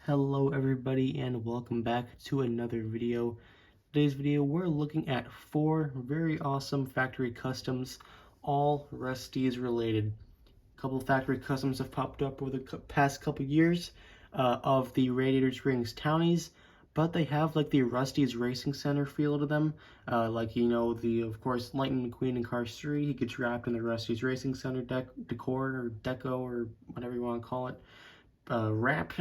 Hello everybody and welcome back to another video. Today's video we're looking at 4 very awesome factory customs, all Rust-Eze related. A couple of factory customs have popped up over the past couple years of the Radiator Springs Townies, but they have like the Rust-Eze Racing Center feel to them. Of course, Lightning McQueen in Cars 3, he gets wrapped in the Rust-Eze Racing Center decor or deco or whatever you want to call it, wrap.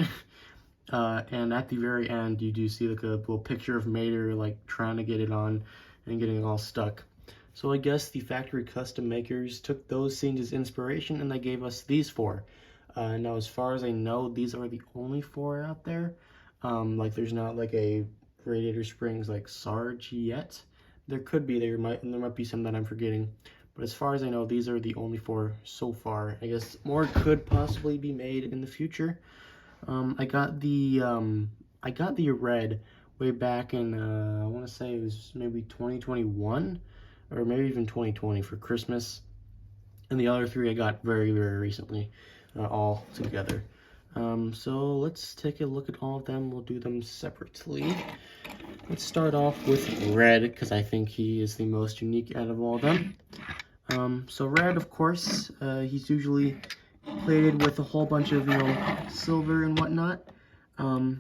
And at the very end, you do see like a little picture of Mater like trying to get it on and getting it all stuck. So I guess the factory custom makers took those scenes as inspiration and they gave us these 4. Now, as far as I know, these are the only 4 out there. There's not like a Radiator Springs like Sarge yet. There could be. There might be some that I'm forgetting. But as far as I know, these are the only 4 so far. I guess more could possibly be made in the future. I got the red way back in I want to say it was maybe 2021 or maybe even 2020 for Christmas, and the other 3 I got very recently, all together. So let's take a look at all of them. We'll do them separately. Let's start off with red because I think he is the most unique out of all of them. So red, of course, he's usually plated with a whole bunch of, silver and whatnot.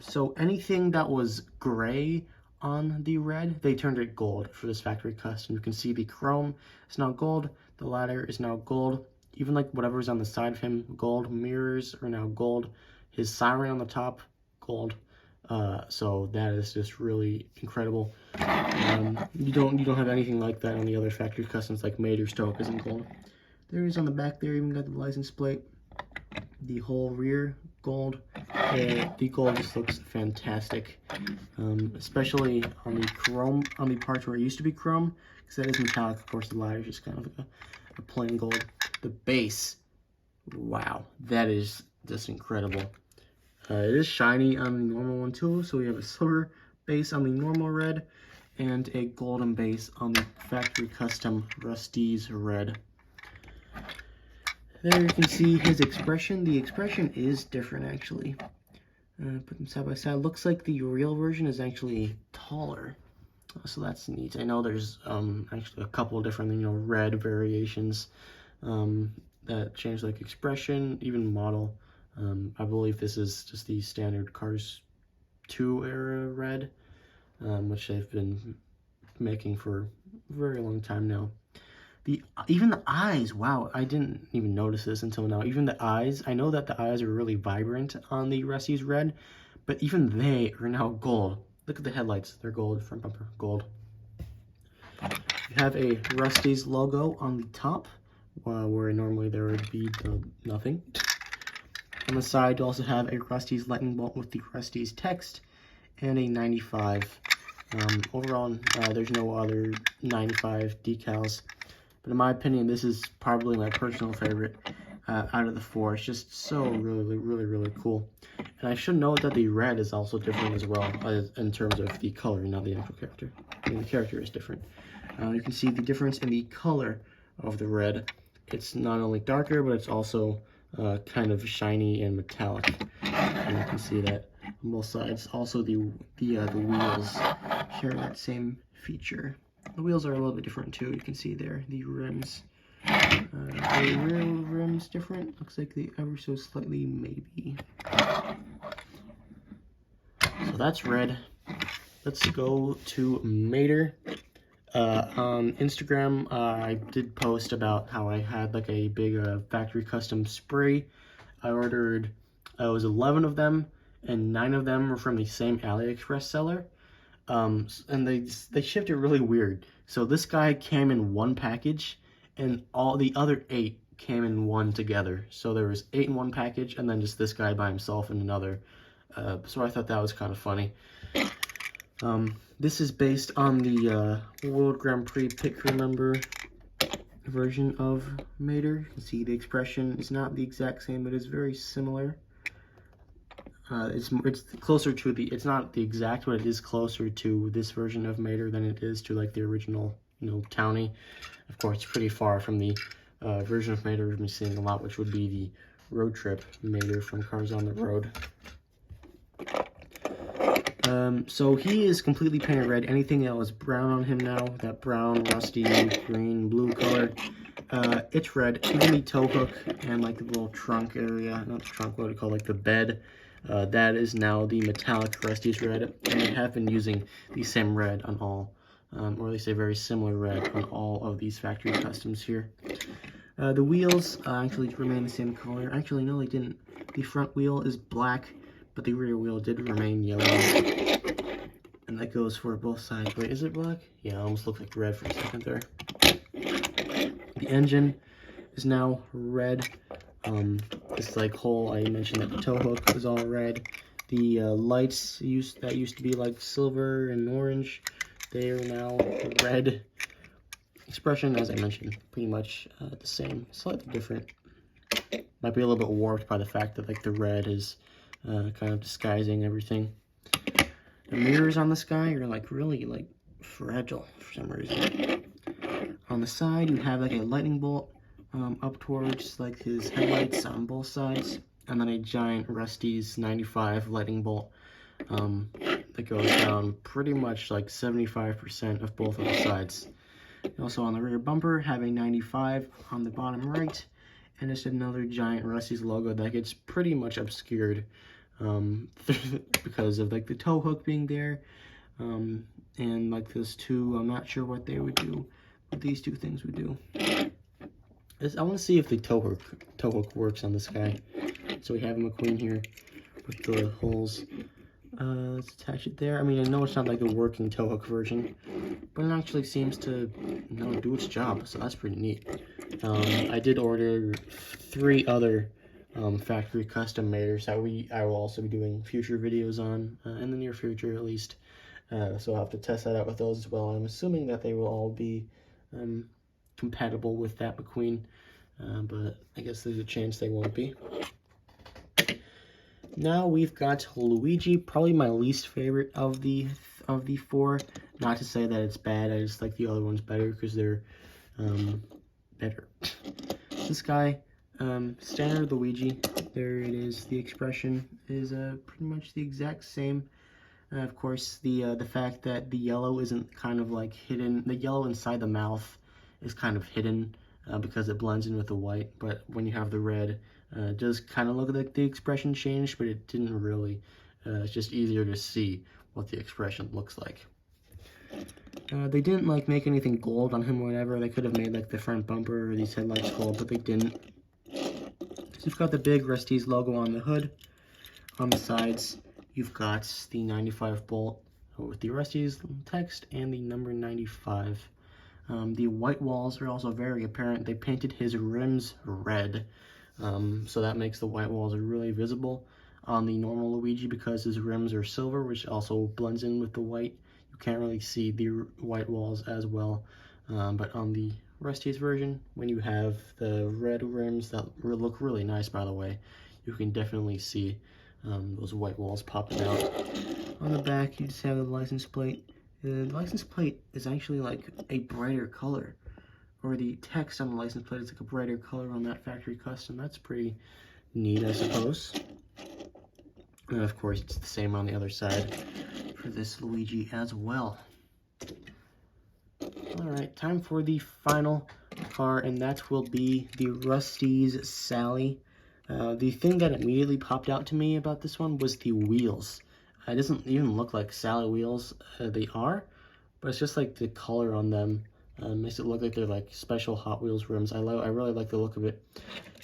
So anything that was gray on the red, they turned it gold for this factory custom. You can see the chrome is now gold, the ladder is now gold, even like whatever's on the side of him, gold. Mirrors are now gold, his siren on the top, gold. So that is just really incredible. You don't have anything like that on the other factory customs like Mater Stoke isn't gold. There is on the back there, even got the license plate. The whole rear gold. The gold just looks fantastic, especially on the chrome, on the parts where it used to be chrome, because that is metallic. Of course, the ladder is just kind of like a plain gold. The base, wow, that is just incredible. It is shiny on the normal one too, so we have a silver base on the normal red and a golden base on the factory custom Rust-Eze red. There you can see his expression. The expression is different actually. Put them side by side. Looks like the real version is actually taller. So that's neat. I know there's actually a couple of different, red variations that change like expression, even model. I believe this is just the standard Cars 2 era red, which they've been making for a very long time now. Even the eyes, wow, I didn't even notice this until now. Even the eyes, I know that the eyes are really vibrant on the Rust-Eze red, but even they are now gold. Look at the headlights, they're gold, front bumper, gold. You have a Rust-Eze logo on the top, where normally there would be nothing. On the side, you also have a Rust-Eze lightning bolt with the Rust-Eze text, and a 95. Overall, there's no other 95 decals. But in my opinion, this is probably my personal favorite out of the 4. It's just so really cool. And I should note that the red is also different as well in terms of the color, not the actual character. I mean, the character is different. You can see the difference in the color of the red. It's not only darker, but it's also kind of shiny and metallic. And you can see that on both sides. Also, the wheels share that same feature. The wheels are a little bit different too. You can see there the rims. The rear rims different. Looks like they ever so slightly maybe. So that's red. Let's go to Mater. On Instagram, I did post about how I had like a big factory custom spray. I ordered, it was 11 of them, and 9 of them were from the same AliExpress seller. And they shipped it really weird. So this guy came in one package, and all the other 8 came in one together. So there was 8 in one package, and then just this guy by himself in another. So I thought that was kind of funny. This is based on the World Grand Prix pit crew member version of Mater. You can see the expression is not the exact same, but it's very similar. It's closer to it's not the exact, but it is closer to this version of Mater than it is to like the original, Townie. Of course, it's pretty far from the version of Mater we've been seeing a lot, which would be the road trip Mater from Cars on the Road. So he is completely painted red. Anything that was brown on him now, that brown, rusty, green, blue color, it's red. Even the tow hook and like the little trunk area, not the trunk, what do you call it, like the bed, that is now the metallic Rust-Eze red. And they have been using the same red on all, or at least a very similar red on all of these factory customs here. The wheels actually remain the same color. Actually, no, they didn't. The front wheel is black, but the rear wheel did remain yellow. And that goes for both sides. Wait, is it black? Yeah, it almost looked like red for a second there. The engine is now red. This like hole, I mentioned that the tow hook was all red. The lights that used to be like silver and orange, they are now red. Expression, as I mentioned, pretty much the same, slightly different. Might be a little bit warped by the fact that like the red is kind of disguising everything. The mirrors on this guy are like really like fragile for some reason. On the side, you have like a lightning bolt up towards like his headlights on both sides, and then a giant Rust-Eze 95 lightning bolt that goes down pretty much like 75% of both of the sides. Also on the rear bumper, have a 95 on the bottom right, and just another giant Rust-Eze logo that gets pretty much obscured because of like the tow hook being there, and like those two, I'm not sure what they would do, but these two things would do. I want to see if the tow hook works on this guy. So we have a McQueen here with the holes. Let's attach it there. I mean, I know it's not like a working tow hook version, but it actually seems to do its job, so that's pretty neat. I did order 3 other factory custom maders that I will also be doing future videos on, in the near future at least. So I'll have to test that out with those as well. I'm assuming that they will all be compatible with that McQueen, but I guess there's a chance they won't be. Now we've got Luigi, probably my least favorite of the 4. Not to say that it's bad, I just like the other ones better because they're better. This guy, standard Luigi, there it is. The expression is pretty much the exact same. Of course, the fact that the yellow isn't kind of like hidden, the yellow inside the mouth is kind of hidden because it blends in with the white, but when you have the red, it does kind of look like the expression changed, but it didn't really. It's just easier to see what the expression looks like. They didn't like make anything gold on him or whatever. They could have made like the front bumper or these headlights gold, but they didn't. So you've got the big Rust-Eze logo on the hood. On the sides, you've got the 95 bolt with the Rust-Eze text and the number 95. The white walls are also very apparent. They painted his rims red, so that makes the white walls really visible. On the normal Luigi, because his rims are silver, which also blends in with the white, you can't really see the white walls as well. But on the Rust-Eze version, when you have the red rims that look really nice, by the way, you can definitely see those white walls popping out. On the back, you just have the license plate. The license plate is actually like a brighter color, or the text on the license plate is like a brighter color on that factory custom. That's pretty neat, I suppose. And of course, it's the same on the other side for this Luigi as well. Alright, time for the final car, and that will be the Rust-Eze Sally. The thing that immediately popped out to me about this one was the wheels. It doesn't even look like Sally wheels. They are, but it's just like the color on them makes it look like they're like special Hot Wheels rims. I really like the look of it.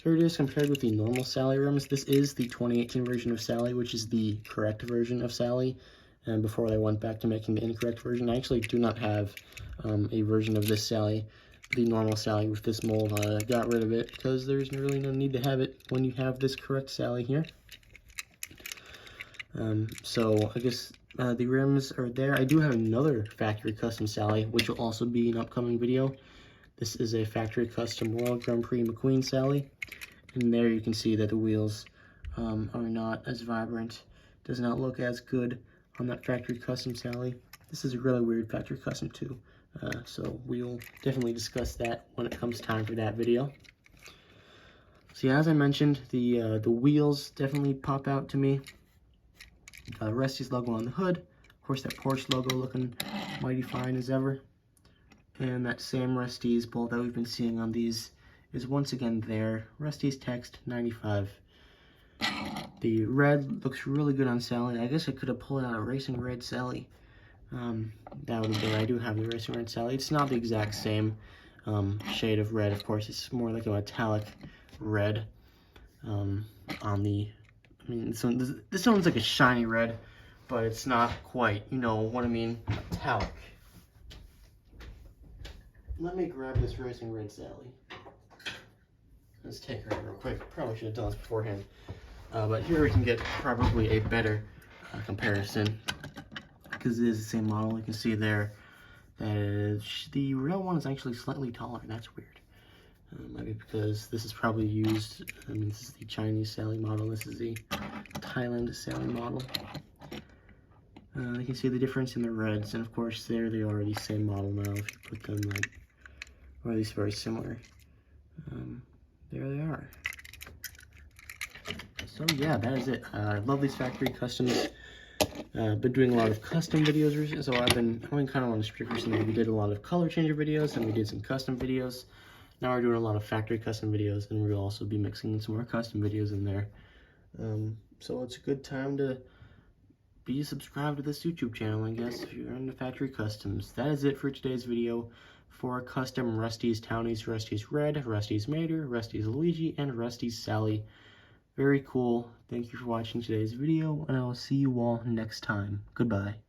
Here it is compared with the normal Sally rims. This is the 2018 version of Sally, which is the correct version of Sally. And before they went back to making the incorrect version, I actually do not have a version of this Sally. The normal Sally with this mold, I got rid of it because there's really no need to have it when you have this correct Sally here. So I guess the rims are there. I do have another factory custom Sally, which will also be an upcoming video. This is a factory custom World Grand Prix McQueen Sally, and there you can see that the wheels are not as vibrant. Does not look as good on that factory custom Sally. This is a really weird factory custom too, so we'll definitely discuss that when it comes time for that video. So yeah, as I mentioned, the wheels definitely pop out to me. Rust-Eze logo on the hood, course, that Porsche logo looking mighty fine as ever. And that same Rust-Eze bolt that we've been seeing on these is once again there. Rust-Eze text 95. The red looks really good on Sally. I guess I could have pulled out a Racing Red Sally. That would be good. I do have the Racing Red Sally. It's not the exact same shade of red, of course. It's more like a metallic red on the... I mean, this one's like a shiny red, but it's not quite, you know what I mean, metallic. Let me grab this Racing Red Sally. Let's take her out real quick. Probably should have done this beforehand. But here we can get probably a better comparison, because it is the same model. You can see there that the real one is actually slightly taller. That's weird. Maybe because this is probably used, I mean, this is the Chinese Sally model, this is the Thailand Sally model. You can see the difference in the reds, and of course there they are, the same model now if you put them like, or at least very similar. There they are. So yeah, that is it. I love these factory customs. Been doing a lot of custom videos recently, so I've been kind of on a streak recently. We did a lot of color changer videos, and we did some custom videos. Now we're doing a lot of factory custom videos, and we'll also be mixing in some more custom videos in there. So it's a good time to be subscribed to this YouTube channel, I guess, if you're into factory customs. That is it for today's video for custom Rust-Eze Townies, Rust-Eze Red, Rust-Eze Mater, Rust-Eze Luigi, and Rust-Eze Sally. Very cool. Thank you for watching today's video, and I will see you all next time. Goodbye.